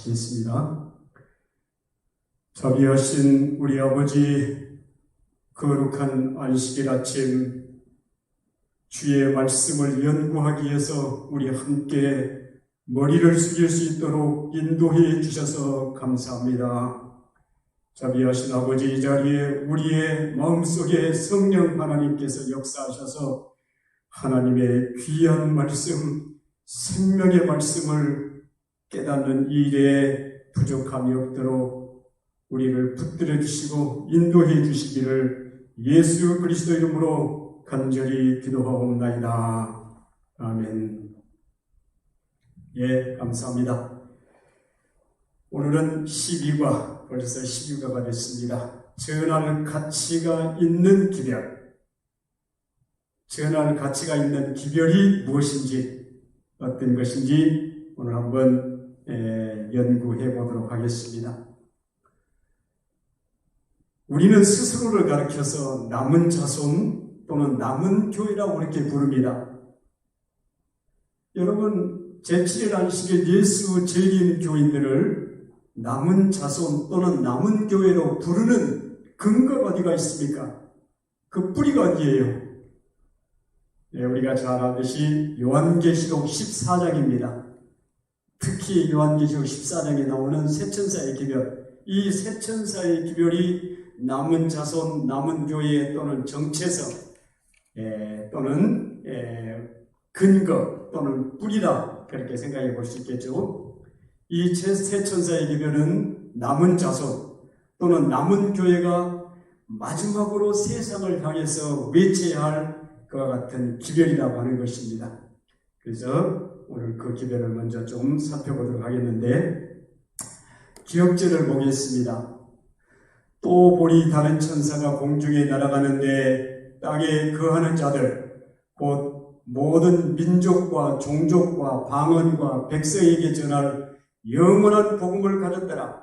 기도하시겠습니다. 자비하신 우리 아버지, 거룩한 안식일 아침 주의 말씀을 연구하기 위해서 우리 함께 머리를 숙일 수 있도록 인도해 주셔서 감사합니다. 자비하신 아버지, 이 자리에 우리의 마음속에 성령 하나님께서 역사하셔서 하나님의 귀한 말씀, 생명의 말씀을 깨닫는 일에 부족함이 없도록 우리를 붙들어 주시고 인도해 주시기를 예수 그리스도 이름으로 간절히 기도하옵나이다. 아멘. 예, 감사합니다. 오늘은 12과, 벌써 12과가 됐습니다. 전할 가치가 있는 기별. 전할 가치가 있는 기별이 무엇인지, 어떤 것인지 오늘 한번 연구해 보도록 하겠습니다. 우리는 스스로를 가리켜서 남은 자손 또는 남은 교회라고 이렇게 부릅니다. 여러분, 제7일 안식일 예수 재림 교인들을 남은 자손 또는 남은 교회로 부르는 근거가 어디가 있습니까? 그 뿌리가 어디예요? 네, 우리가 잘 알듯이 요한계시록 14장입니다. 특히 요한계시록 14장에 나오는 세천사의 기별, 이 세천사의 기별이 남은 자손, 남은 교회 또는 정체성 또는 근거 또는 뿌리다, 그렇게 생각해 볼 수 있겠죠. 이 세천사의 기별은 남은 자손 또는 남은 교회가 마지막으로 세상을 향해서 외쳐야 할 그와 같은 기별이라고 하는 것입니다. 그래서 오늘 그 기별을 먼저 좀 살펴보도록 하겠는데, 기억절을 보겠습니다. 또 보니 다른 천사가 공중에 날아가는데 땅에 거하는 자들 곧 모든 민족과 종족과 방언과 백성에게 전할 영원한 복음을 가졌더라.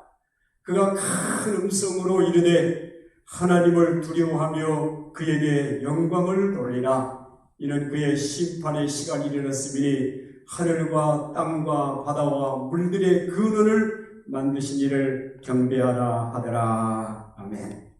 그가 큰 음성으로 이르되 하나님을 두려워하며 그에게 영광을 돌리라. 이는 그의 심판의 시간이 이르렀으니 하늘과 땅과 바다와 물들의 근원을 만드신 이를 경배하라 하더라. 아멘.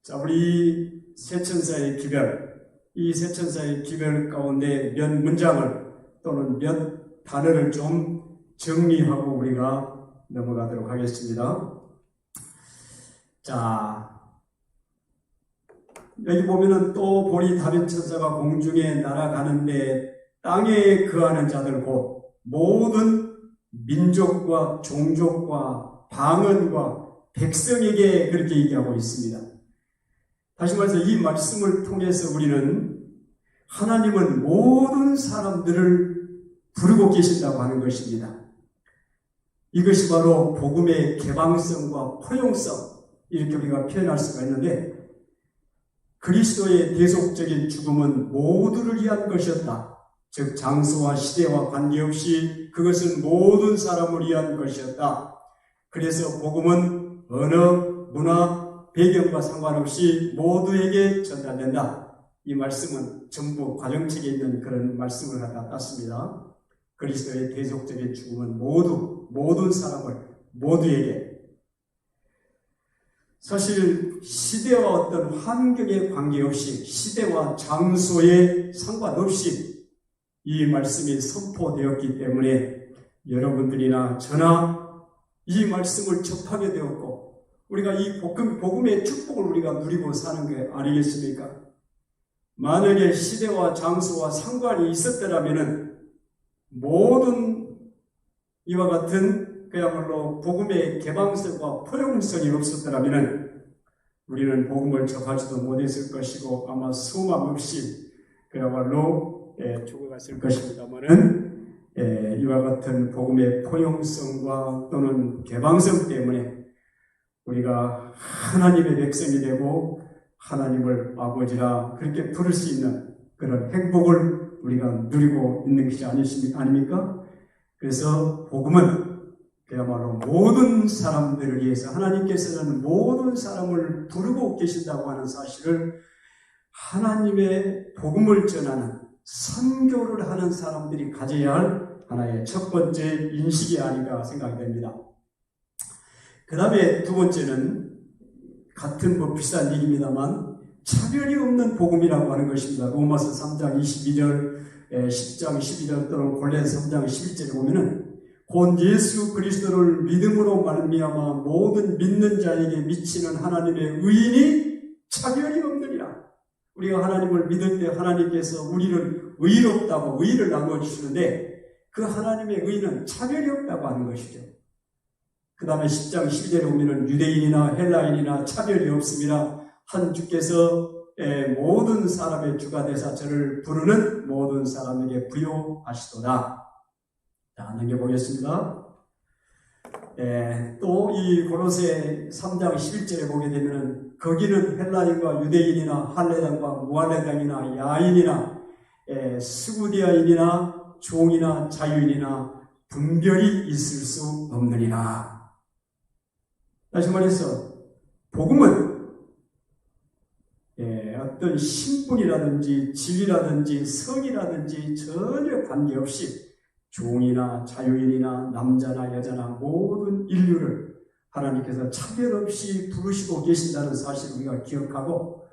자, 우리 세천사의 기별, 이 세천사의 기별 가운데 몇 문장을 또는 몇 단어를 좀 정리하고 우리가 넘어가도록 하겠습니다. 자, 여기 보면은 또 보니 다른 천사가 공중에 날아가는데 땅에 거하는 자들 곧 모든 민족과 종족과 방언과 백성에게 그렇게 얘기하고 있습니다. 다시 말해서 이 말씀을 통해서 우리는 하나님은 모든 사람들을 부르고 계신다고 하는 것입니다. 이것이 바로 복음의 개방성과 포용성, 이렇게 우리가 표현할 수가 있는데, 그리스도의 대속적인 죽음은 모두를 위한 것이었다. 즉 장소와 시대와 관계없이 그것은 모든 사람을 위한 것이었다. 그래서 복음은 언어, 문화, 배경과 상관없이 모두에게 전달된다. 이 말씀은 전부 과정책에 있는 그런 말씀을 갖다 땄습니다. 그리스도의 대속적인 죽음은 모든 사람을, 모두에게. 사실 시대와 어떤 환경에 관계없이, 시대와 장소에 상관없이 이 말씀이 선포되었기 때문에 여러분들이나 저나 이 말씀을 접하게 되었고, 우리가 이 복음의 축복을 우리가 누리고 사는 게 아니겠습니까? 만약에 시대와 장소와 상관이 있었더라면 모든 이와 같은 그야말로 복음의 개방성과 포용성이 없었더라면 우리는 복음을 접하지도 못했을 것이고 아마 소망 없이 그야말로 죽어갔을 것입니다만은 이와 같은 복음의 포용성과 또는 개방성 때문에 우리가 하나님의 백성이 되고 하나님을 아버지라 그렇게 부를 수 있는 그런 행복을 우리가 누리고 있는 것이 아닙니까? 그래서 복음은 그야말로 모든 사람들을 위해서 하나님께서는 모든 사람을 부르고 계신다고 하는 사실을 하나님의 복음을 전하는 선교를 하는 사람들이 가져야 할 하나의 첫 번째 인식이 아닌가 생각이 됩니다. 그 다음에 두 번째는 같은 비슷한 얘기입니다만 차별이 없는 복음이라고 하는 것입니다. 로마서 3장 22절, 10장 12절 또는 골로새 3장 11절에 보면은 곧 예수 그리스도를 믿음으로 말미암아 모든 믿는 자에게 미치는 하나님의 의인이 차별이 없느니라. 우리가 하나님을 믿을 때 하나님께서 우리를 의롭다고 의를 나누어 주시는데 그 하나님의 의는 차별이 없다고 하는 것이죠. 그 다음에 10장 12절에 보면 유대인이나 헬라인이나 차별이 없습니다. 한 주께서 모든 사람의 주가 되사 저를 부르는 모든 사람에게 부요하시도다. 자, 넘겨보겠습니다. 또 이 골로새 3장 11절에 보게 되면 거기는 헬라인과 유대인이나 할례당과 무할례당이나 야인이나 스구디아인이나 종이나 자유인이나 분별이 있을 수 없느니라. 다시 말해서 복음은 어떤 신분이라든지 직이라든지 성이라든지 전혀 관계없이 종이나 자유인이나 남자나 여자나 모든 인류를 하나님께서 차별 없이 부르시고 계신다는 사실을 우리가 기억하고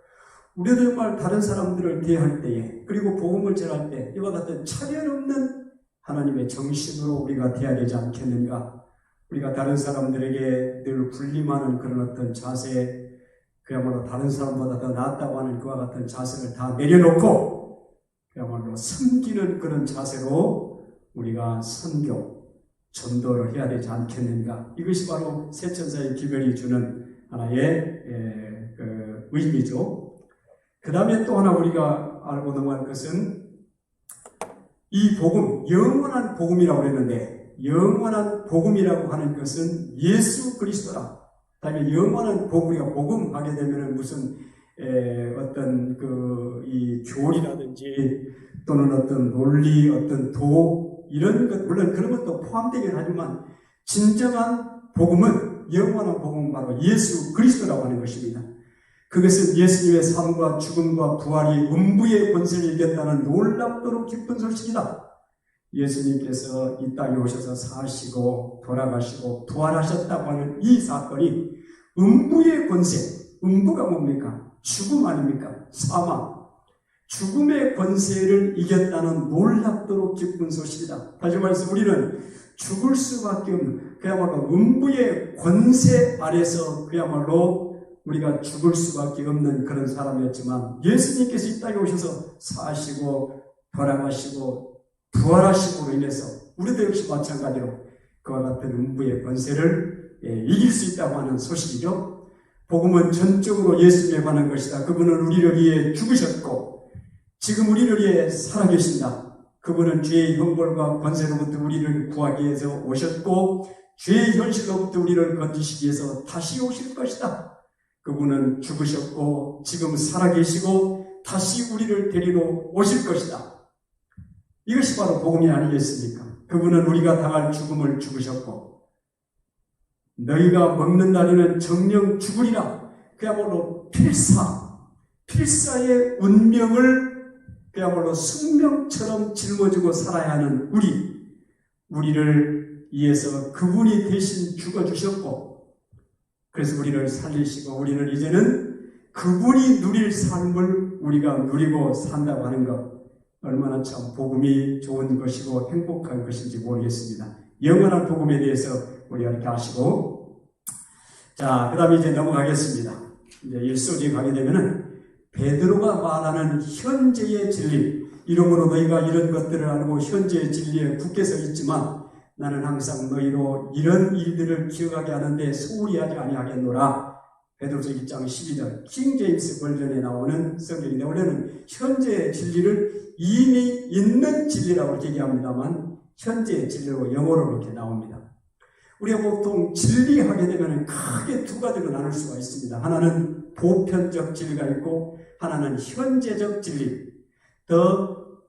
우리도 정말 다른 사람들을 대할 때에 그리고 복음을 전할 때 이와 같은 차별 없는 하나님의 정신으로 우리가 대해야 되지 않겠는가. 우리가 다른 사람들에게 늘 군림하는 그런 어떤 자세, 그야말로 다른 사람보다 더 낫다고 하는 그와 같은 자세를 다 내려놓고 그야말로 섬기는 그런 자세로 우리가 선교, 전도를 해야 되지 않겠는가. 이것이 바로 세천사의 기별이 주는 하나의 의미죠. 그 다음에 또 하나 우리가 알고 넘어갈 것은 이 복음, 영원한 복음이라고 그랬는데 영원한 복음이라고 하는 것은 예수 그리스도라. 다음에 영원한 복음, 우리가 복음 하게 되면 무슨 어떤 이 교리라든지 또는 어떤 논리, 어떤 도 이런 것 물론 그런 것도 포함되긴 하지만 진정한 복음은 영원한 복음은 바로 예수 그리스도라고 하는 것입니다. 그것은 예수님의 삶과 죽음과 부활이 음부의 권세를 이겼다는 놀랍도록 기쁜 소식이다. 예수님께서 이 땅에 오셔서 사시고 돌아가시고 부활하셨다고 하는 이 사건이 음부의 권세, 음부가 뭡니까? 죽음 아닙니까? 사망. 죽음의 권세를 이겼다는 놀랍도록 기쁜 소식이다. 다시 말해서 우리는 죽을 수밖에 없는 그야말로 음부의 권세 아래서 그야말로 우리가 죽을 수밖에 없는 그런 사람이었지만 예수님께서 이 땅에 오셔서 사시고 돌아가시고 부활하심으로 인해서 우리도 역시 마찬가지로 그와 같은 음부의 권세를 이길 수 있다고 하는 소식이죠. 복음은 전적으로 예수님에 관한 것이다. 그분은 우리를 위해 죽으셨고 지금 우리를 위해 살아계신다. 그분은 죄의 형벌과 권세로부터 우리를 구하기 위해서 오셨고 죄의 현실로부터 우리를 건지시기 위해서 다시 오실 것이다. 그분은 죽으셨고 지금 살아계시고 다시 우리를 데리러 오실 것이다. 이것이 바로 복음이 아니겠습니까? 그분은 우리가 당할 죽음을 죽으셨고 너희가 먹는 날에는 정령 죽으리라. 그야말로 필사의 운명을 그야말로 숙명처럼 짊어지고 살아야 하는 우리를 위해서 그분이 대신 죽어주셨고 그래서 우리를 살리시고 우리는 이제는 그분이 누릴 삶을 우리가 누리고 산다고 하는 것 얼마나 참 복음이 좋은 것이고 행복한 것인지 모르겠습니다. 영원한 복음에 대해서 우리가 이렇게 아시고 자, 그 다음에 이제 넘어가겠습니다. 이제 1소지에 가게 되면은 베드로가 말하는 현재의 진리, 이러므로 너희가 이런 것들을 알고 현재의 진리에 굳게 서 있지만 나는 항상 너희로 이런 일들을 기억하게 하는데 소홀히 하지 아니하겠노라. 베드로서 1장 12절 킹 제임스 버전에 나오는 성경인데 원래는 현재의 진리를 이미 있는 진리라고 이렇게 얘기합니다만 현재의 진리로 영어로 이렇게 나옵니다. 우리가 보통 진리하게 되면 크게 두 가지로 나눌 수가 있습니다. 하나는 보편적 진리가 있고 하나는 현재적 진리. The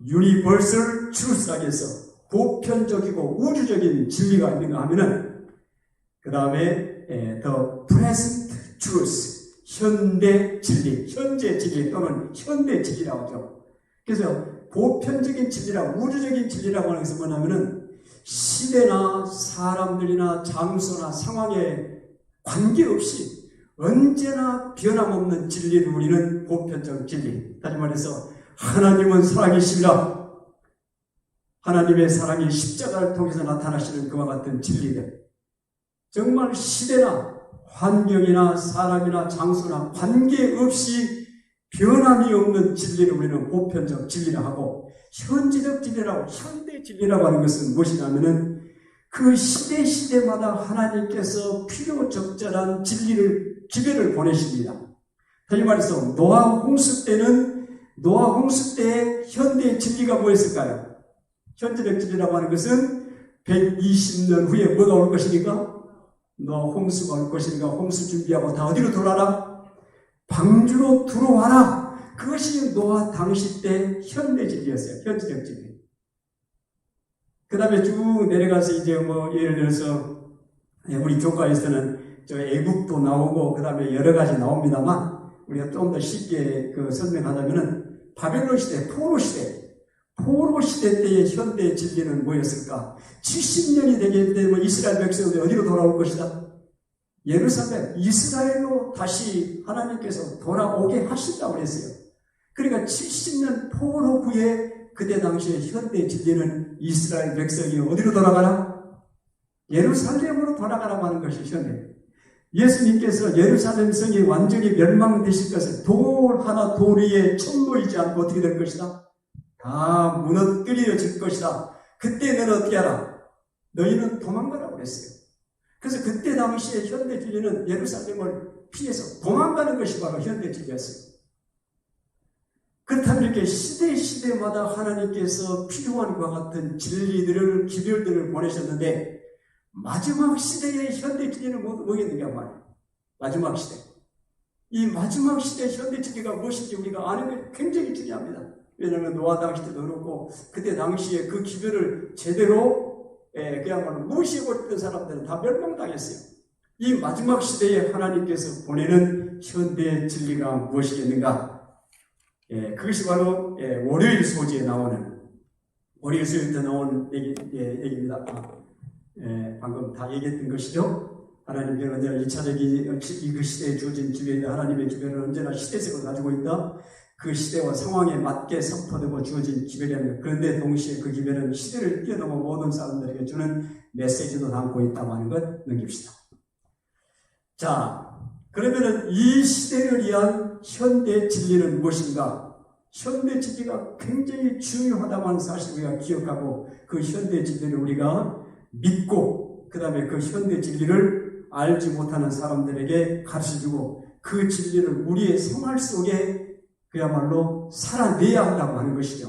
Universal Truth에서 보편적이고 우주적인 진리가 있는가 하면은 그 다음에 The Present Truth, 현대 진리, 현재 진리 또는 현대 진리라고 하죠. 그래서 보편적인 진리랑 우주적인 진리라고 하는 것은 뭐냐면은 시대나 사람들이나 장소나 상황에 관계없이 언제나 변함없는 진리를 우리는 보편적 진리. 다시 말해서 하나님은 사랑이십니다. 하나님의 사랑이 십자가를 통해서 나타나시는 그와 같은 진리들. 정말 시대나 환경이나 사람이나 장소나 관계없이 변함이 없는 진리를 우리는 보편적 진리라 하고, 현지적 진리라고, 현대 진리라고 하는 것은 무엇이냐면은 그 시대마다 하나님께서 필요 적절한 진리를, 기별을 보내십니다. 다시 말해서 노아 홍수 때의 현대의 진리가 뭐였을까요? 현재적 진리라고 하는 것은 120년 후에 뭐가 올 것이니까? 노아 홍수가 올 것이니까 홍수 준비하고 다 어디로 돌아라? 방주로 들어와라. 그것이 노아 당시 때 현대 진리였어요. 현재적 진리. 그 다음에 쭉 내려가서 이제 예를 들어서 우리 교과에서는 저 애국도 나오고 그 다음에 여러 가지 나옵니다만, 우리가 좀 더 쉽게 설명하자면은 바벨론 시대, 포로 시대 때의 현대 진리는 뭐였을까? 70년이 되게 되면 이스라엘 백성들이 어디로 돌아올 것이다? 예루살렘, 이스라엘로 다시 하나님께서 돌아오게 하신다고 그랬어요. 그러니까 70년 포로 후에 그때 당시에 현대 진리는 이스라엘 백성이 어디로 돌아가라? 예루살렘으로 돌아가라고 하는 것이 현대. 예수님께서 예루살렘 성이 완전히 멸망되실 것을 돌 위에 천 놓이지 않고 어떻게 될 것이다? 다 무너뜨려질 것이다. 그때 너는 어떻게 하라? 너희는 도망가라고 그랬어요. 그래서 그때 당시에 현대 진리는 예루살렘을 피해서 도망가는 것이 바로 현대 진리였어요. 그렇다면 이렇게 시대마다 하나님께서 필요한 것과 같은 진리들을, 기별들을 보내셨는데, 마지막 시대의 현대 진리는 뭐겠느냐 말이에요. 마지막 시대. 이 마지막 시대 현대 진리가 무엇인지 우리가 아는 게 굉장히 중요합니다. 왜냐하면 노아 당시 때도 그렇고, 그때 당시에 그 기별을 제대로 그야말로 무시해버렸던 사람들은 다 멸망당했어요. 이 마지막 시대에 하나님께서 보내는 현대 진리가 무엇이겠는가? 그것이 바로 월요일 소지에 나오는, 월요일 소지에 나오는 얘기입니다. 방금 다 얘기했던 것이죠. 하나님께는 언제나 2차적 이 시대에 주어진 기별이다. 하나님의 기별은 언제나 시대색을 가지고 있다. 그 시대와 상황에 맞게 선포되고 주어진 기별이랍니다. 그런데 동시에 그 기별은 시대를 뛰어넘어 모든 사람들에게 주는 메시지도 담고 있다고 하는 것 넘깁시다. 자, 그러면은 이 시대를 위한 현대 진리는 무엇인가? 현대 진리가 굉장히 중요하다고 하는 사실을 우리가 기억하고, 그 현대 진리를 우리가 믿고, 그 다음에 그 현대 진리를 알지 못하는 사람들에게 가르쳐주고, 그 진리를 우리의 생활 속에 그야말로 살아내야 한다고 하는 것이죠.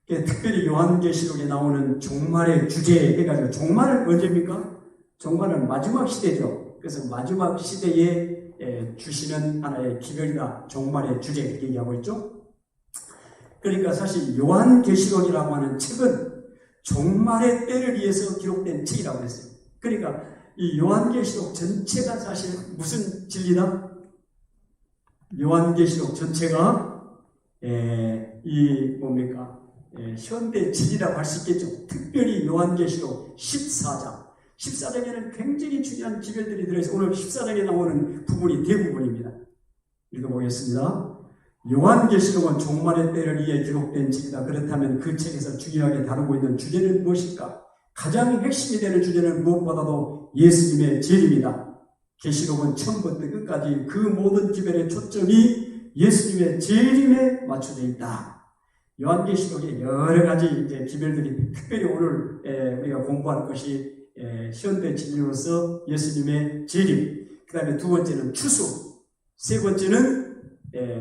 특별히 요한계시록에 나오는 종말의 주제에 해가지고, 종말은 언제입니까? 종말은 마지막 시대죠. 그래서 마지막 시대에 주시는 하나의 기별이다. 종말의 주제, 이렇게 얘기하고 있죠. 그러니까 사실 요한계시록이라고 하는 책은 종말의 때를 위해서 기록된 책이라고 했어요. 그러니까 이 요한계시록 전체가 사실 무슨 진리다? 요한계시록 전체가 현대 진리라고 할 수 있겠죠. 특별히 요한계시록 14장에는 굉장히 중요한 기별들이 들어있어요. 오늘 14장에 나오는 부분이 대부분입니다. 읽어보겠습니다. 요한계시록은 종말의 때를 위해 기록된 책이다. 그렇다면 그 책에서 중요하게 다루고 있는 주제는 무엇일까? 가장 핵심이 되는 주제는 무엇보다도 예수님의 재림이다. 계시록은 처음부터 끝까지 그 모든 기별의 초점이 예수님의 재림에 맞춰져 있다. 요한계시록에 여러 가지 이제 기별들이, 특별히 오늘 우리가 공부할 것이 현대 진리로서 예수님의 재림, 그 다음에 두 번째는 추수, 세 번째는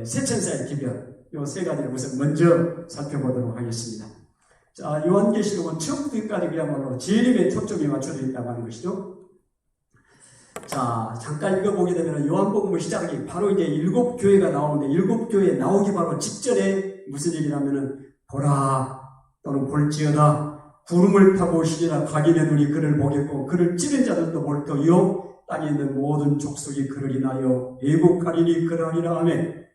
세천사의 기별, 이 세 가지를 우선 먼저 살펴보도록 하겠습니다. 자, 요한계시록은 처음부터 끝까지 그야말로 재림의 초점이 맞춰져 있다고 하는 것이죠. 자, 잠깐 읽어보게 되면 요한복음의 시작이 바로 이제 7교회가 나오는데, 7교회 나오기 바로 직전에 무슨 얘기냐면은, 보라, 또는 볼지어다, 구름을 타고 오시리라. 각인의 눈이 그를 보겠고 그를 찌른 자들도 볼 터이요 땅에 있는 모든 족속이 그를 인하여 애국하리니 그러하리라. 아멘.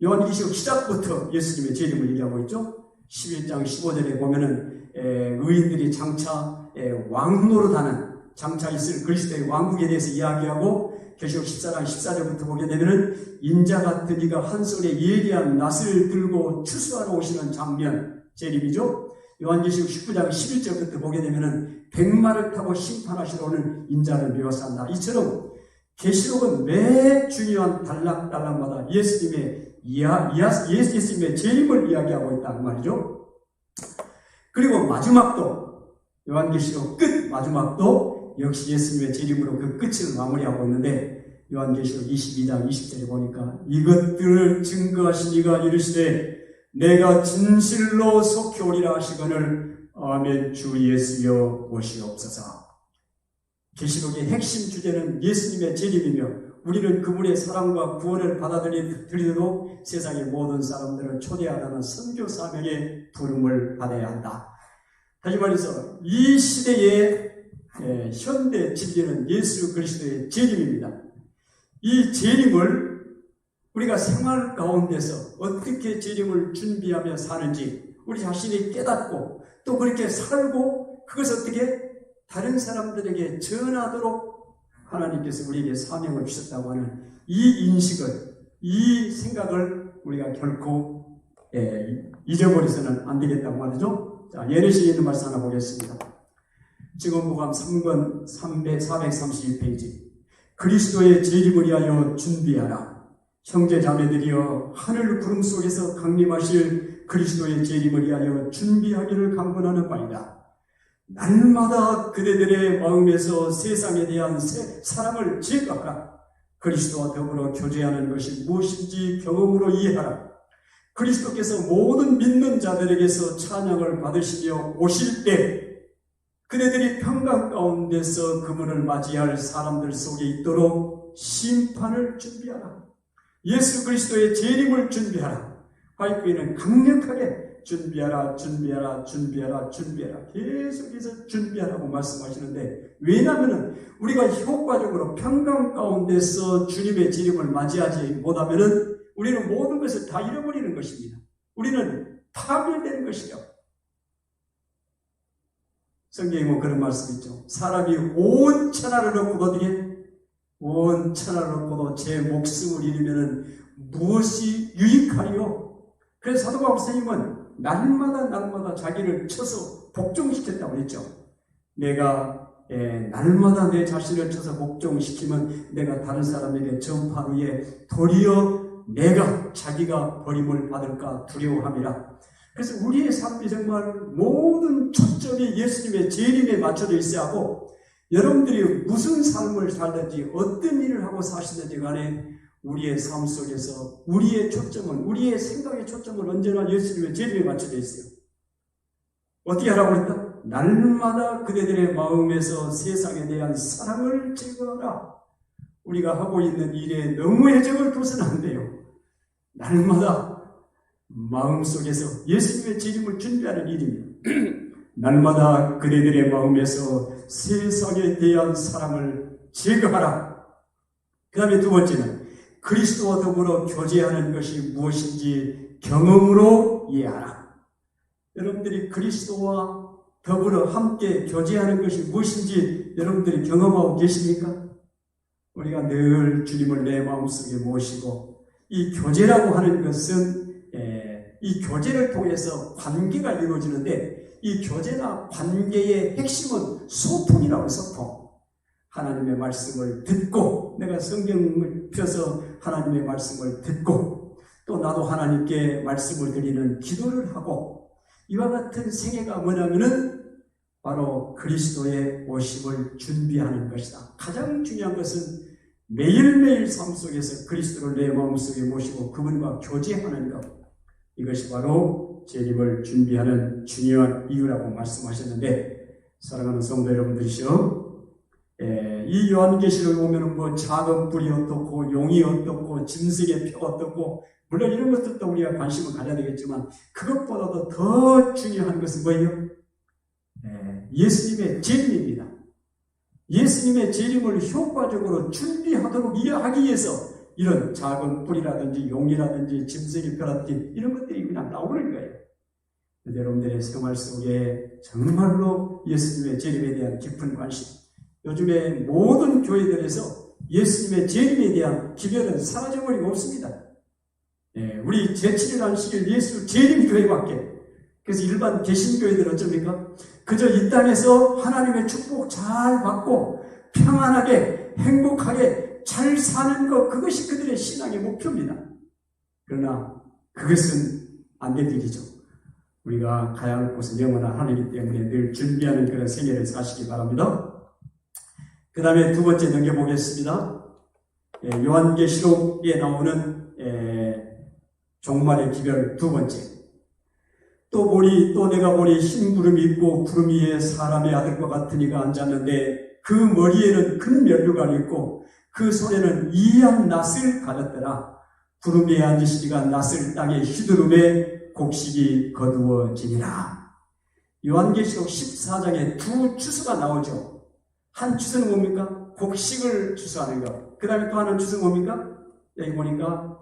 요한계시록 시작부터 예수님의 재림을 얘기하고 있죠. 11장 15절에 보면은 의인들이 장차 왕노릇하는 장차 있을 그리스도의 왕국에 대해서 이야기하고 계시록 14장 14절부터 보게 되면은 인자 같은 이가 한 손에 예리한 낫을 들고 추수하러 오시는 장면 재림이죠. 요한계시록 19장 11절부터 보게 되면은 백마를 타고 심판하시러 오는 인자를 묘사한다. 이처럼 계시록은 매 중요한 단락마다 예수님의 재림을 이야기하고 있다는 말이죠. 그리고 마지막도 요한계시록 끝 마지막도 역시 예수님의 재림으로 그 끝을 마무리하고 있는데 요한계시록 22장 20절에 보니까 이것들을 증거하신 이가 이르시되 내가 진실로 속히 오리라 하시거늘 아멘 주 예수여 오시옵소서. 계시록의 핵심 주제는 예수님의 재림이며 우리는 그분의 사랑과 구원을 받아들이도록 세상의 모든 사람들을 초대하라는 선교 사명의 부름을 받아야 한다. 다시 말해서 이 시대의 현대 진리는 예수 그리스도의 재림입니다. 이 재림을 우리가 생활 가운데서 어떻게 재림을 준비하며 사는지 우리 자신이 깨닫고 또 그렇게 살고 그것을 어떻게 다른 사람들에게 전하도록 하나님께서 우리에게 사명을 주셨다고 하는 이 인식을, 이 생각을 우리가 결코 잊어버려서는 안 되겠다고 말이죠. 자, 예레시에 있는 말씀 하나 보겠습니다. 증언무감 3권 432페이지. 그리스도의 재림을 위하여 준비하라. 형제 자매들이여 하늘 구름 속에서 강림하실 그리스도의 재림을 위하여 준비하기를 강권하는 바이다. 날마다 그대들의 마음에서 세상에 대한 사랑을 제거하라. 그리스도와 더불어 교제하는 것이 무엇인지 경험으로 이해하라. 그리스도께서 모든 믿는 자들에게서 찬양을 받으시며 오실 때 그대들이 평강 가운데서 그분을 맞이할 사람들 속에 있도록 심판을 준비하라. 예수 그리스도의 재림을 준비하라. 화이트에는 강력하게 준비하라 계속해서 준비하라고 말씀하시는데 왜냐하면 우리가 효과적으로 평강 가운데서 주님의 재림을 맞이하지 못하면 우리는 모든 것을 다 잃어버리는 것입니다. 우리는 파멸되는 것이죠. 성경에 보면 그런 말씀이 있죠. 사람이 온 천하를 얻고도 어떻게 온 천하를 얻고도 제 목숨을 잃으면 무엇이 유익하리요? 그래서 사도 바울 선생님은 날마다 자기를 쳐서 복종시켰다고 그랬죠. 내가 날마다 내 자신을 쳐서 복종시키면 내가 다른 사람에게 전파 후에 도리어 내가 자기가 버림을 받을까 두려워함이라. 그래서 우리의 삶이 정말 모든 초점이 예수님의 재림에 맞춰져 있어야 하고 여러분들이 무슨 삶을 살든지 어떤 일을 하고 사시든지 간에 우리의 삶 속에서 우리의 초점은 우리의 생각의 초점은 언제나 예수님의 재림에 맞춰져 있어요. 어떻게 하라고 했다? 날마다 그대들의 마음에서 세상에 대한 사랑을 제거하라. 우리가 하고 있는 일에 너무 애정을 둬서는 안 돼요. 날마다 마음속에서 예수님의 재림을 준비하는 일입니다. 날마다 그대들의 마음에서 세상에 대한 사랑을 제거하라. 그 다음에 두 번째는 그리스도와 더불어 교제하는 것이 무엇인지 경험으로 이해하라. 여러분들이 그리스도와 더불어 함께 교제하는 것이 무엇인지 여러분들이 경험하고 계십니까? 우리가 늘 주님을 내 마음속에 모시고 이 교제라고 하는 것은 이 교제를 통해서 관계가 이루어지는데 이 교제나 관계의 핵심은 소통이라고 해요. 소통. 하나님의 말씀을 듣고 내가 성경을 펴서 하나님의 말씀을 듣고 또 나도 하나님께 말씀을 드리는 기도를 하고 이와 같은 생애가 뭐냐면은 바로 그리스도의 오심을 준비하는 것이다. 가장 중요한 것은 매일매일 삶 속에서 그리스도를 내 마음속에 모시고 그분과 교제하는 것. 이것이 바로 재림을 준비하는 중요한 이유라고 말씀하셨는데 사랑하는 성도 여러분들이시여 이 요한계시록에 보면은 작은 뿔이 어떻고 용이 어떻고 짐승의 뼈가 어떻고 물론 이런 것들도 우리가 관심을 가져야 되겠지만 그것보다도 더 중요한 것은 뭐예요? 예수님의 재림입니다. 예수님의 재림을 효과적으로 준비하도록 이해하기 위해서 이런 작은 뿔이라든지 용이라든지 짐승의 뼈라든지 이런 것들이 그냥 나오는 거예요. 여러분들의 생활 속에 정말로 예수님의 재림에 대한 깊은 관심, 요즘에 모든 교회들에서 예수님의 재림에 대한 기별은 사라져버리고 없습니다. 우리 제7일 안식일 예수 재림 교회밖에. 그래서 일반 개신교회들은 어쩝니까? 그저 이 땅에서 하나님의 축복 잘 받고 평안하게 행복하게 잘 사는 것, 그것이 그들의 신앙의 목표입니다. 그러나 그것은 안 될 일이죠. 우리가 가야 할 곳은 영원한 하늘이기 때문에 늘 준비하는 그런 생애를 사시기 바랍니다. 그 다음에 두 번째 넘겨보겠습니다. 요한계시록에 나오는 종말의 기별 두 번째. 또 내가 보니 흰 구름이 있고 구름 위에 사람의 아들과 같은 이가 앉았는데 그 머리에는 큰 면류관이 있고 그 손에는 이한 낫을 가졌더라. 구름 위에 앉으시니가 낫을 땅에 휘두름에 곡식이 거두어지니라. 요한계시록 14장에 두 추수가 나오죠. 한 추수는 뭡니까? 곡식을 추수하는 것. 그 다음에 또 하나는 추수는 뭡니까? 여기 보니까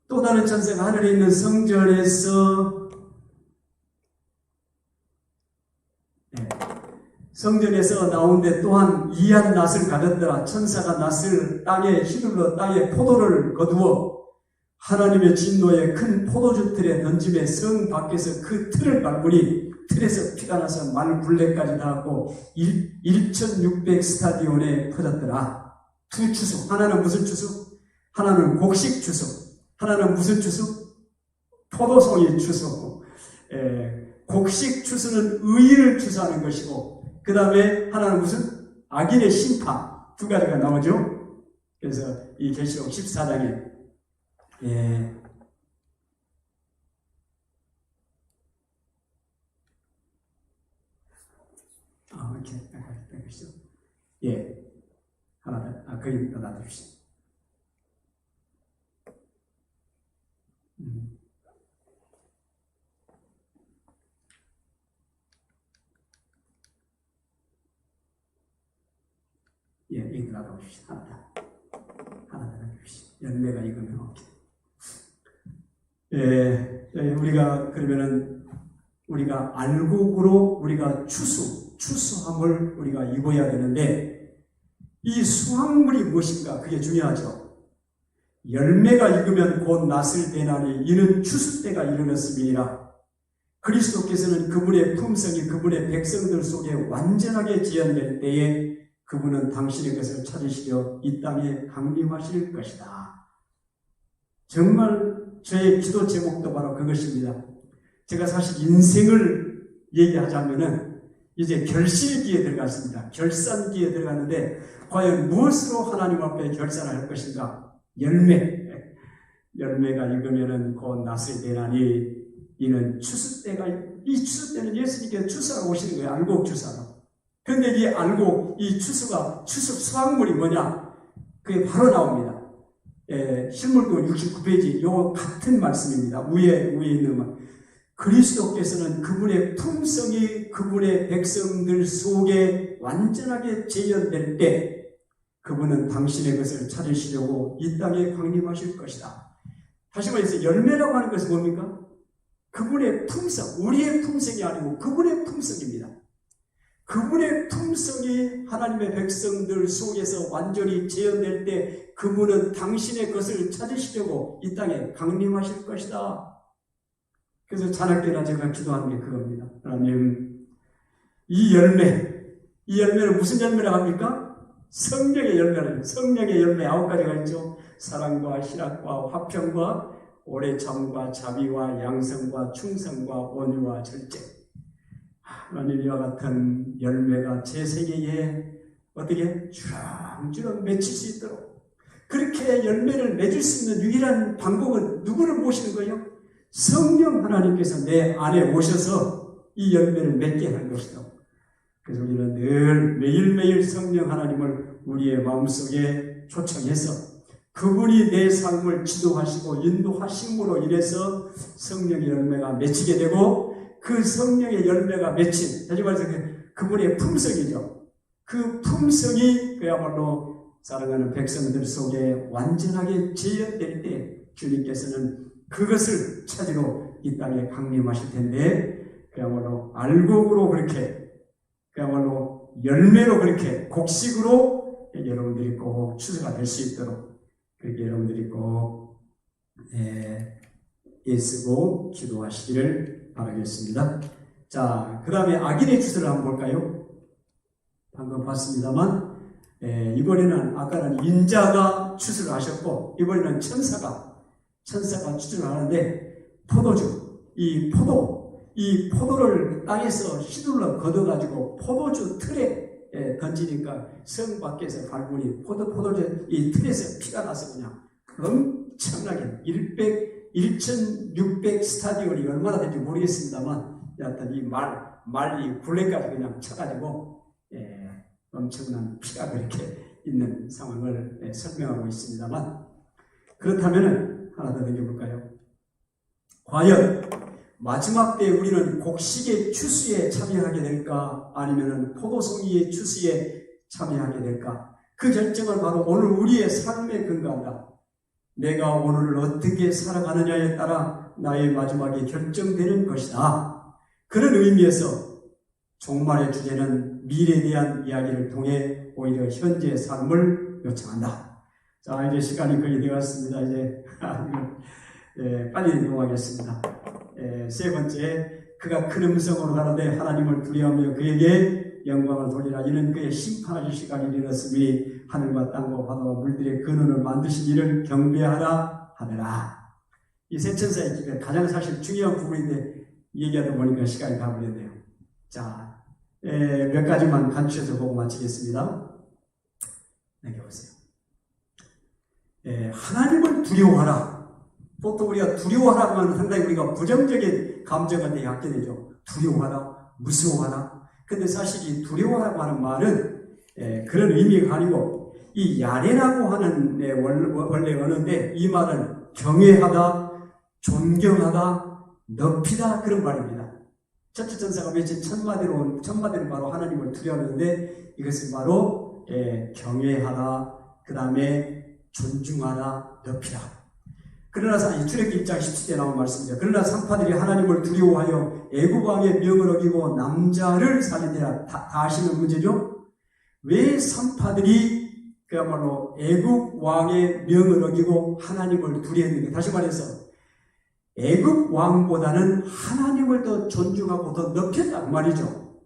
또 다른 천사가 하늘에 있는 성전에서 나오는데 또한 이한 낫을 가졌더라. 천사가 낫을 땅에 휘둘러 땅에 포도를 거두어 하나님의 진노의 큰 포도주 틀에 던짐에 성 밖에서 그 틀을 밟으니 틀에서 피가 나서 말굴레까지 닿았고 1600 스타디온에 퍼졌더라. 두 추수. 하나는 무슨 추수? 하나는 곡식 추수. 하나는 무슨 추수? 포도송이 추수. 곡식 추수는 의인을 추수하는 것이고, 그 다음에 하나는 무슨? 악인의 심판. 두 가지가 나오죠. 그래서 이 계시록 14장에 이렇게 하나 더, 거기 더 놔두십시오. 여기 놔두십시오. 하나 더 놔두십시오. 열매가 익으면 오케이. 우리가 그러면은 우리가 알곡으로 우리가 추수함을 우리가 입어야 되는데 이 수확물이 무엇인가 그게 중요하죠. 열매가 익으면 곧 낫을 대나니 이는 추수 때가 이르렀음이니라. 그리스도께서는 그분의 품성이 그분의 백성들 속에 완전하게 지연될 때에 그분은 당신의 것을 찾으시려 이 땅에 강림하실 것이다. 정말 저의 기도 제목도 바로 그것입니다. 제가 사실 인생을 얘기하자면은 이제 결실기에 들어갔습니다. 결산기에 들어갔는데 과연 무엇으로 하나님 앞에 결산을 할 것인가? 열매가 익으면은 곧 낫을 대나니 이는 추수 때가, 이 추수 때는 예수님께서 추수하러 오시는 거예요. 알곡 추수하러. 그런데 이 알곡, 이 추수 수확물이 뭐냐? 그게 바로 나옵니다. 실물도 69페이지 요 같은 말씀입니다. 위에 있는 말. 그리스도께서는 그분의 품성이 그분의 백성들 속에 완전하게 재현될 때 그분은 당신의 것을 찾으시려고 이 땅에 강림하실 것이다. 다시 말해서 열매라고 하는 것은 뭡니까? 그분의 품성, 우리의 품성이 아니고 그분의 품성입니다. 그분의 품성이 하나님의 백성들 속에서 완전히 재현될 때 그분은 당신의 것을 찾으시려고 이 땅에 강림하실 것이다. 그래서 자나깨나 제가 기도하는 게 그겁니다. 하나님, 이 열매는 무슨 열매라고 합니까? 성령의 열매를, 성령의 열매 9가지가 있죠. 사랑과 희락과 화평과 오래 참과 자비와 양성과 충성과 온유와 절제. 하나님 이와 같은 열매가 제 세계에 어떻게 주렁주렁 맺힐 수 있도록, 그렇게 열매를 맺을 수 있는 유일한 방법은 누구를 모시는 거예요? 성령 하나님께서 내 안에 오셔서 이 열매를 맺게 하는 것이다. 그래서 우리는 늘 매일매일 성령 하나님을 우리의 마음속에 초청해서 그분이 내 삶을 지도하시고 인도하심으로 인해서 성령의 열매가 맺히게 되고, 그 성령의 열매가 맺힌, 다시 말해서 그분의 품성이죠. 그 품성이 그야말로 사랑하는 백성들 속에 완전하게 재현될 때 주님께서는 그것을 찾으러 이 땅에 강림하실 텐데, 그야말로 알곡으로 그렇게, 그야말로 열매로 그렇게 곡식으로 여러분들이 꼭 추수가 될 수 있도록 그렇게 여러분들이 꼭 애쓰고 기도하시기를 바라겠습니다. 자, 그 다음에 악인의 추수를 한번 볼까요? 방금 봤습니다만, 이번에는 아까는 인자가 추수를 하셨고, 이번에는 천사가 추수를 하는데, 포도주, 이 포도를 땅에서 휘둘러 걷어가지고 포도주 틀에 던지니까 성 밖에서 발군이 포도주 이 틀에서 피가 나서 그냥 엄청나게 1600 스타디온이 얼마나 될지 모르겠습니다만, 여하튼 이 이 굴레까지 그냥 쳐가지고 엄청난 피가 그렇게 있는 상황을 설명하고 있습니다만, 그렇다면 하나 더 넘겨볼까요? 과연 마지막 때 우리는 곡식의 추수에 참여하게 될까, 아니면 포도송이의 추수에 참여하게 될까? 그 결정은 바로 오늘 우리의 삶에 근거한다. 내가 오늘을 어떻게 살아가느냐에 따라 나의 마지막이 결정되는 것이다. 그런 의미에서 종말의 주제는 미래에 대한 이야기를 통해 오히려 현재의 삶을 요청한다. 자, 이제 시간이 거의 되었습니다. 이제 빨리 넘어가겠습니다. 세 번째, 그가 큰 음성으로 가라되 하나님을 두려워하며 그에게 영광을 돌리라. 이는 그의 심판하실 시간이 이르렀으니 하늘과 땅과 바다와 물들의 근원을 만드신 이를 경배하라 하더라. 이 세 천사의 기별 가장 사실 중요한 부분인데 얘기하다 보니까 시간이 다 걸렸네요. 자, 몇 가지만 간추려서 보고 마치겠습니다. 여기 보세요. 하나님을 두려워하라. 보통 우리가 두려워하라 하면 상당히 우리가 부정적인 감정을 갖게 되죠. 두려워하라, 무서워하라. 근데 사실 이 두려워하라고 하는 말은 그런 의미가 아니고, 이 야레라고 하는 원래 언어인데, 이 말은 경외하다, 존경하다, 높이다, 그런 말입니다. 첫째 천사가 맺힌 천마대로 바로 하나님을 두려워하는데, 이것은 바로 경외하다, 그 다음에 존중하다, 높이다. 그러나 출애굽기 1장 17절에 나온 말씀입니다. 그러나 산파들이 하나님을 두려워하여 애굽 왕의 명을 어기고 남자를 살리니라. 다 아시는 문제죠? 왜 산파들이 그야말로 애굽 왕의 명을 어기고 하나님을 두려워했는가? 다시 말해서 애굽 왕보다는 하나님을 더 존중하고 더 높였단 말이죠.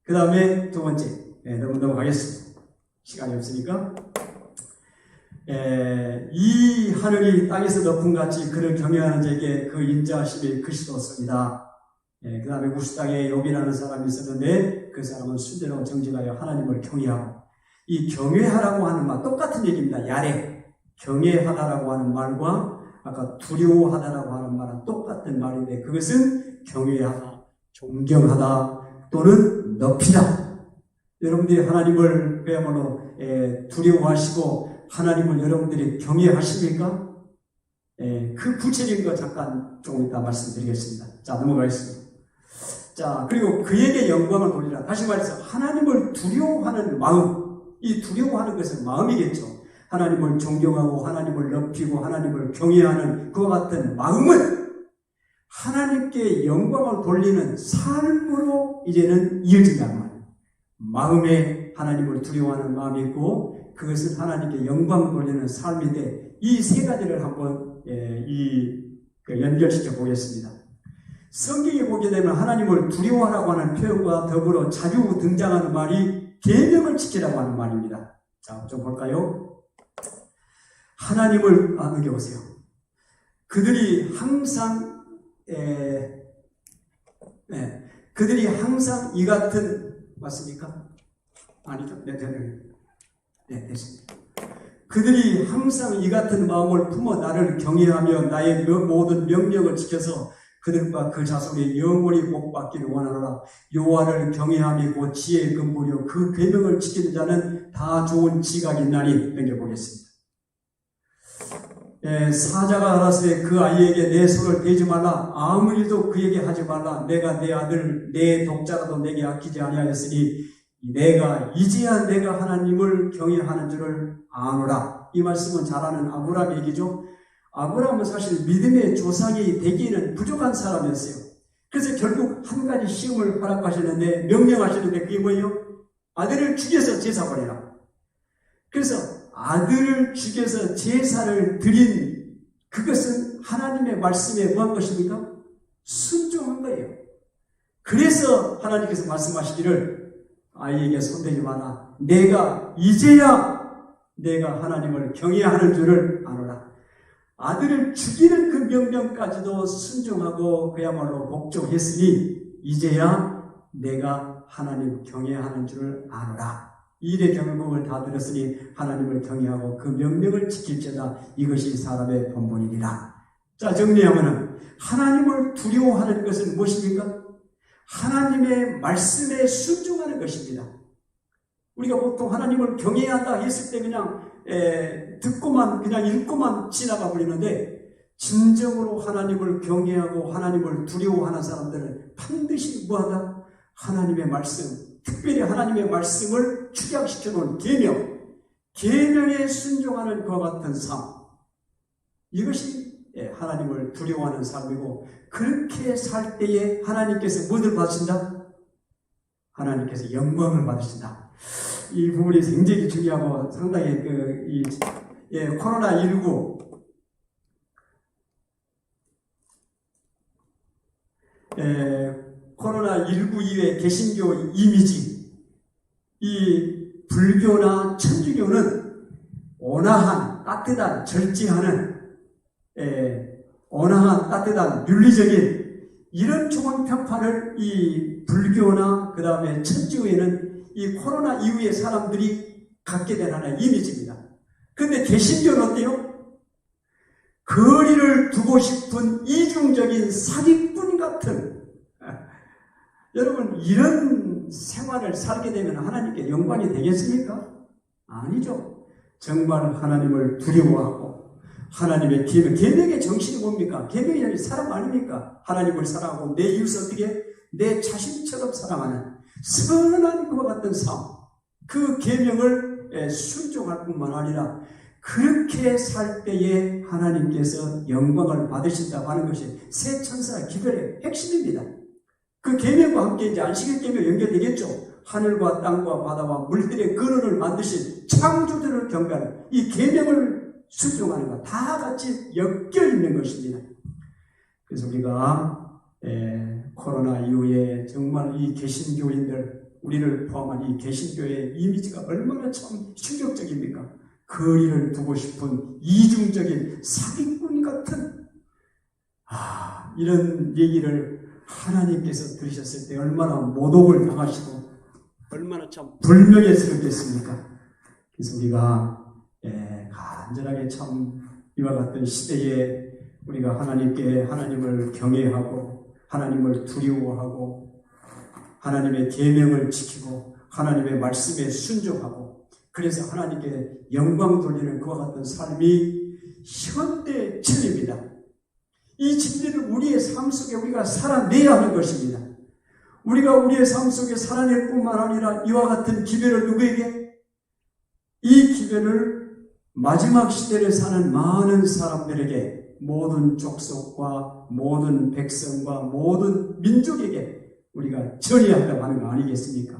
그 다음에 두 번째, 넘어가겠습니다. 시간이 없으니까. 이 하늘이 땅에서 높은 같이 그를 경외하는 자에게 그 인자하심이 크시도소이다. 그 다음에 우스 땅에 욥이라는 사람이 있었는데, 그 사람은 순전하고 정직하여 하나님을 경외하고, 이 경외하라고 하는 말 똑같은 얘기입니다. 야레, 경외하다라고 하는 말과 아까 두려워하다라고 하는 말은 똑같은 말인데, 그것은 경외하다, 존경하다 또는 높이다. 여러분들이 하나님을 그야말로 두려워하시고 하나님을 여러분들이 경외하십니까? 그 구체적인 거 잠깐 조금 이따 말씀드리겠습니다. 자, 넘어가겠습니다. 자, 그리고 그에게 영광을 돌리라. 다시 말해서 하나님을 두려워하는 마음, 이 두려워하는 것은 마음이겠죠. 하나님을 존경하고 하나님을 높이고 하나님을 경외하는 그와 같은 마음은 하나님께 영광을 돌리는 삶으로 이제는 이어진다는 말이에요. 마음에 하나님을 두려워하는 마음이 있고, 그것은 하나님께 영광을 돌리는 삶인데, 이 세 가지를 한번 연결시켜 보겠습니다. 성경에 보게 되면 하나님을 두려워하라고 하는 표현과 더불어 자주 등장하는 말이 계명을 지키라고 하는 말입니다. 자, 좀 볼까요? 하나님을 넘겨보세요. 그들이 항상 이 같은, 맞습니까? 아니죠. 네, 됐습니다. 그들이 항상 이 같은 마음을 품어 나를 경외하며 나의 모든 명령을 지켜서 그들과 그 자손이 영원히 복받기를 원하노라. 여호와를 경외함이 곧 지혜의 근본이요 그 계명을 지키는 자는 다 좋은 지각이 있나니. 넘겨보겠습니다. 사자가 알아서에 그 아이에게 내 손을 대지 말라. 아무 일도 그에게 하지 말라. 내가 내 아들 내 독자라도 내게 아끼지 아니하였으니 내가 이제야 내가 하나님을 경외하는 줄을 아노라. 이 말씀은 잘 아는 아브라함 얘기죠. 아브라함은 사실 믿음의 조상이 되기에는 부족한 사람이었어요. 그래서 결국 한 가지 시험을 허락하시는데, 명령하시는데 그게 뭐예요? 아들을 죽여서 제사 버리라. 그래서 아들을 죽여서 제사를 드린 그것은 하나님의 말씀에 뭐한 것입니까? 순종한 거예요. 그래서 하나님께서 말씀하시기를 아이에게 손대지 마라. 내가 이제야 내가 하나님을 경외하는 줄을 아노라. 아들을 죽이는 그 명령까지도 순종하고 그야말로 복종했으니 이제야 내가 하나님 경외하는 줄을 아노라. 이 일의 경험을 다 들었으니 하나님을 경외하고 그 명령을 지킬지어다. 이것이 사람의 본분이니라. 자, 정리하면은 하나님을 두려워하는 것은 무엇입니까? 하나님의 말씀에 순종하는 것입니다. 우리가 보통 하나님을 경외한다 했을 때 그냥 듣고만 그냥 읽고만 지나가 버리는데, 진정으로 하나님을 경외하고 하나님을 두려워하는 사람들은 반드시 뭐한다? 하나님의 말씀, 특별히 하나님의 말씀을 축약시켜 놓은 계명에 순종하는 그와 같은 삶, 이것이 하나님을 두려워하는 삶이고, 그렇게 살 때에 하나님께서 무엇을 받으신다? 하나님께서 영광을 받으신다. 이 부분이 굉장히 중요하고 상당히 코로나19 코로나19 이후의 개신교 이미지, 이 불교나 천주교는 온화한, 따뜻한, 절제하는, 온화한, 따뜻한, 윤리적인 이런 좋은 평판을 이 불교나 그 다음에 천주교에는 이 코로나 이후의 사람들이 갖게 된 하나의 이미지입니다. 그런데 개신교는 어때요? 거리를 두고 싶은 이중적인 사기꾼 같은, 여러분, 이런 생활을 살게 되면 하나님께 영광이 되겠습니까? 아니죠. 정말 하나님을 두려워하고 하나님의 계명의 정신이 뭡니까? 계명이 사랑 아닙니까? 하나님을 사랑하고 내 이웃을 어떻게? 내 자신처럼 사랑하는 선한 그와 같은 삶, 그 계명을 순종할 뿐만 아니라 그렇게 살 때에 하나님께서 영광을 받으신다고 하는 것이 새 천사 기별의 핵심입니다. 그 계명과 함께 이제 안식일 계명 연결되겠죠. 하늘과 땅과 바다와 물들의 근원을 만드신 창조주를 경배하는 이 계명을 순종하는 것, 다 같이 엮여 있는 것입니다. 그래서 우리가 코로나 이후에 정말 이 개신교인들, 우리를 포함한 이 개신교의 이미지가 얼마나 참 충격적입니까? 거리를 두고 싶은 이중적인 사기꾼 같은, 이런 얘기를 하나님께서 들으셨을 때 얼마나 모독을 당하시고 얼마나 참 불명예스럽겠습니까? 그래서 우리가 간절하게 참 이와 같은 시대에 우리가 하나님을 경외하고 하나님을 두려워하고 하나님의 계명을 지키고 하나님의 말씀에 순종하고, 그래서 하나님께 영광 돌리는 그와 같은 삶이 현대 진리입니다. 이 진리를 우리의 삶 속에 우리가 살아내야 하는 것입니다. 우리가 우리의 삶 속에 살아낼 뿐만 아니라 이와 같은 기별을 누구에게? 이 기별을 마지막 시대를 사는 많은 사람들에게, 모든 족속과 모든 백성과 모든 민족에게 우리가 전해야 한다고 하는 거 아니겠습니까?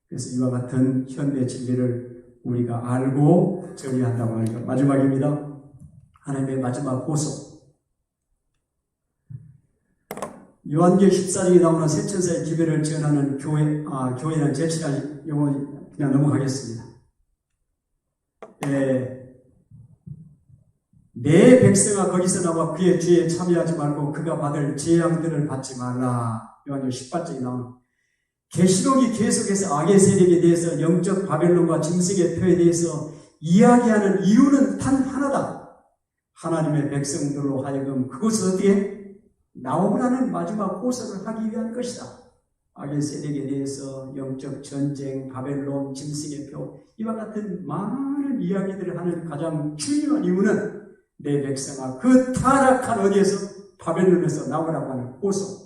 그래서 이와 같은 현대 진리를 우리가 알고 전해야 한다고 하는 것. 마지막입니다. 하나님의 마지막 보석. 요한계시록 14장에 나오는 새 천사의 기별을 전하는 교회는 제치란 용어 그냥 넘어가겠습니다. 내 백성아 거기서 나와 그의 죄에 참여하지 말고 그가 받을 재앙들을 받지 말라. 요한계시록 18장에 나오는 계시록이 계속해서 악의 세력에 대해서, 영적 바벨론과 짐승의 표에 대해서 이야기하는 이유는 단 하나다. 하나님의 백성들로 하여금 그것을 어떻게 나오라는 마지막 보석을 하기 위한 것이다. 악의 세력에 대해서 영적 전쟁, 바벨론, 짐승의 표, 이와 같은 많은 이야기들을 하는 가장 중요한 이유는 내 백성아 그 타락한 어디에서? 바벨론에서 나오라고 하는 보석.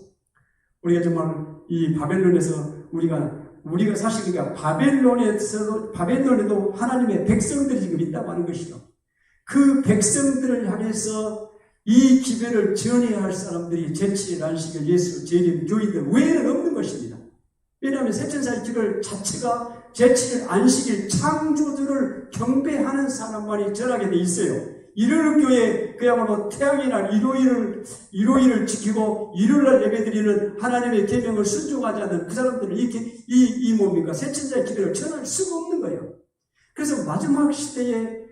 우리가 정말 이 바벨론에서 우리가 우리가 사실 그러니까 바벨론에도 하나님의 백성들이 지금 있다고 하는 것이죠. 그 백성들을 향해서 이 기별을 전해야 할 사람들이 제7일 안식일, 예수, 재림, 교인들 외에는 없는 것입니다. 왜냐하면 새천사의 기별 자체가 제7일 안식일 창조주를 경배하는 사람만이 전하게 돼 있어요. 일요일 교회 그야말로 태양의 날 일요일을 지키고 일요일날 예배드리는 하나님의 계명을 순종하지 않는 그 사람들은 이 뭡니까? 새천사의 기별을 전할 수가 없는 거예요. 그래서 마지막 시대에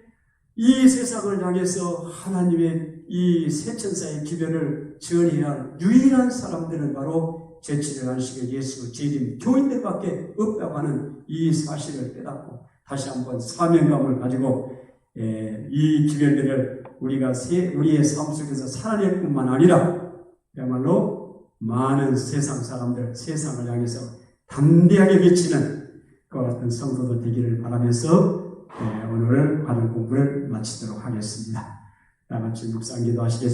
이 세상을 향해서 하나님의 이 새천사의 기별을 전해야 할 유일한 사람들은 바로 제7일 안식일, 예수, 재림, 교인들밖에 없다고 하는 이 사실을 깨닫고 다시 한번 사명감을 가지고 이 기별들을 우리의 삶 속에서 살아낼 뿐만 아니라 그야말로 많은 세상 사람들, 세상을 향해서 담대하게 비치는 그와 같은 성도들 되기를 바라면서 오늘 하는 공부를 마치도록 하겠습니다. 다 같이 묵상 기도하시겠습니다.